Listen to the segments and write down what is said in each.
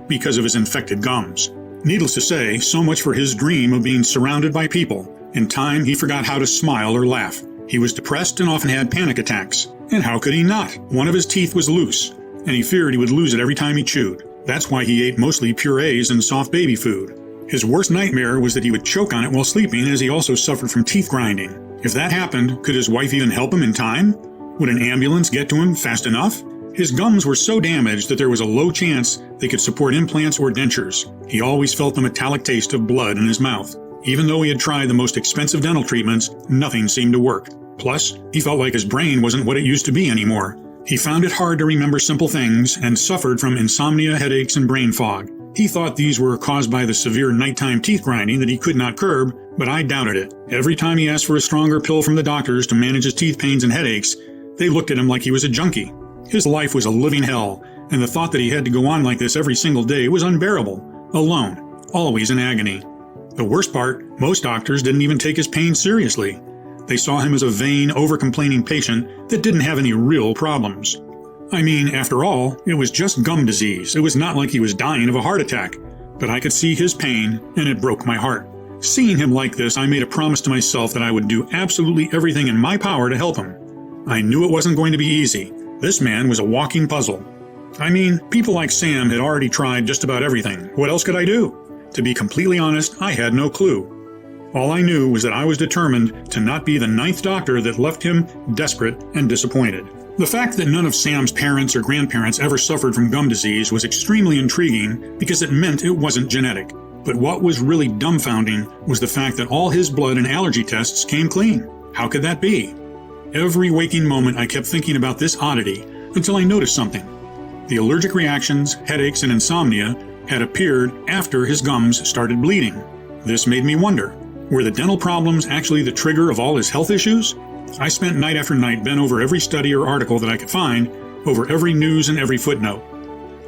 because of his infected gums. Needless to say, so much for his dream of being surrounded by people. In time, he forgot how to smile or laugh. He was depressed and often had panic attacks. And how could he not? One of his teeth was loose, and he feared he would lose it every time he chewed. That's why he ate mostly purees and soft baby food. His worst nightmare was that he would choke on it while sleeping, as he also suffered from teeth grinding. If that happened, could his wife even help him in time? Would an ambulance get to him fast enough? His gums were so damaged that there was a low chance they could support implants or dentures. He always felt the metallic taste of blood in his mouth. Even though he had tried the most expensive dental treatments, nothing seemed to work. Plus, he felt like his brain wasn't what it used to be anymore. He found it hard to remember simple things and suffered from insomnia, headaches, and brain fog. He thought these were caused by the severe nighttime teeth grinding that he could not curb, but I doubted it. Every time he asked for a stronger pill from the doctors to manage his teeth pains and headaches, they looked at him like he was a junkie. His life was a living hell, and the thought that he had to go on like this every single day was unbearable. Alone, always in agony. The worst part, most doctors didn't even take his pain seriously. They saw him as a vain, over-complaining patient that didn't have any real problems. I mean, after all, it was just gum disease. It was not like he was dying of a heart attack. But I could see his pain, and it broke my heart. Seeing him like this, I made a promise to myself that I would do absolutely everything in my power to help him. I knew it wasn't going to be easy. This man was a walking puzzle. I mean, people like Sam had already tried just about everything. What else could I do? To be completely honest, I had no clue. All I knew was that I was determined to not be the 9th doctor that left him desperate and disappointed. The fact that none of Sam's parents or grandparents ever suffered from gum disease was extremely intriguing because it meant it wasn't genetic. But what was really dumbfounding was the fact that all his blood and allergy tests came clean. How could that be? Every waking moment I kept thinking about this oddity until I noticed something. The allergic reactions, headaches, and insomnia had appeared after his gums started bleeding. This made me wonder, were the dental problems actually the trigger of all his health issues? I spent night after night bent over every study or article that I could find, over every news and every footnote.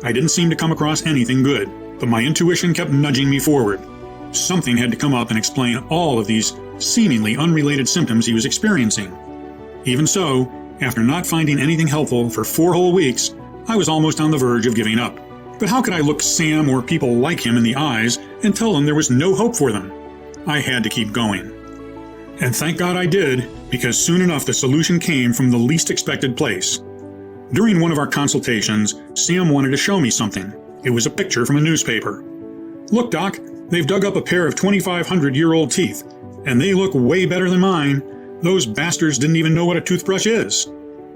I didn't seem to come across anything good, but my intuition kept nudging me forward. Something had to come up and explain all of these seemingly unrelated symptoms he was experiencing. Even so, after not finding anything helpful for 4 whole weeks, I was almost on the verge of giving up. But how could I look Sam or people like him in the eyes and tell them there was no hope for them? I had to keep going. And thank God I did, because soon enough the solution came from the least expected place. During one of our consultations, Sam wanted to show me something. It was a picture from a newspaper. "Look, Doc, they've dug up a pair of 2,500-year-old teeth, and they look way better than mine. Those bastards didn't even know what a toothbrush is."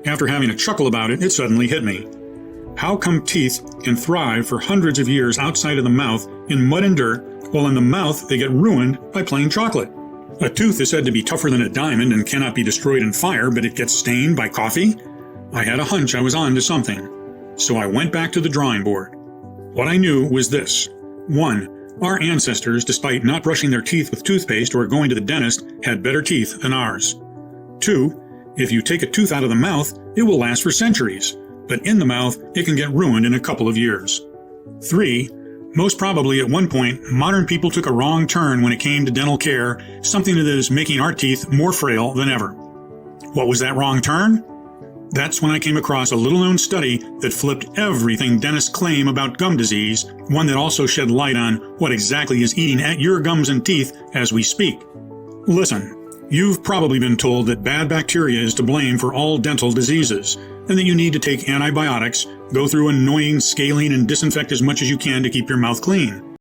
After having a chuckle about it, it suddenly hit me. How come teeth can thrive for hundreds of years outside of the mouth in mud and dirt, while in the mouth they get ruined by plain chocolate? A tooth is said to be tougher than a diamond and cannot be destroyed in fire, but it gets stained by coffee? I had a hunch I was on to something, so I went back to the drawing board. What I knew was this. 1. Our ancestors, despite not brushing their teeth with toothpaste or going to the dentist, had better teeth than ours. 2. If you take a tooth out of the mouth, it will last for centuries, but in the mouth, it can get ruined in a couple of years. 3. Most probably at one point, modern people took a wrong turn when it came to dental care, something that is making our teeth more frail than ever. What was that wrong turn? That's when I came across a little-known study that flipped everything dentists claim about gum disease, one that also shed light on what exactly is eating at your gums and teeth as we speak. Listen, you've probably been told that bad bacteria is to blame for all dental diseases, and that you need to take antibiotics, go through annoying scaling, and disinfect as much as you can to keep your mouth clean.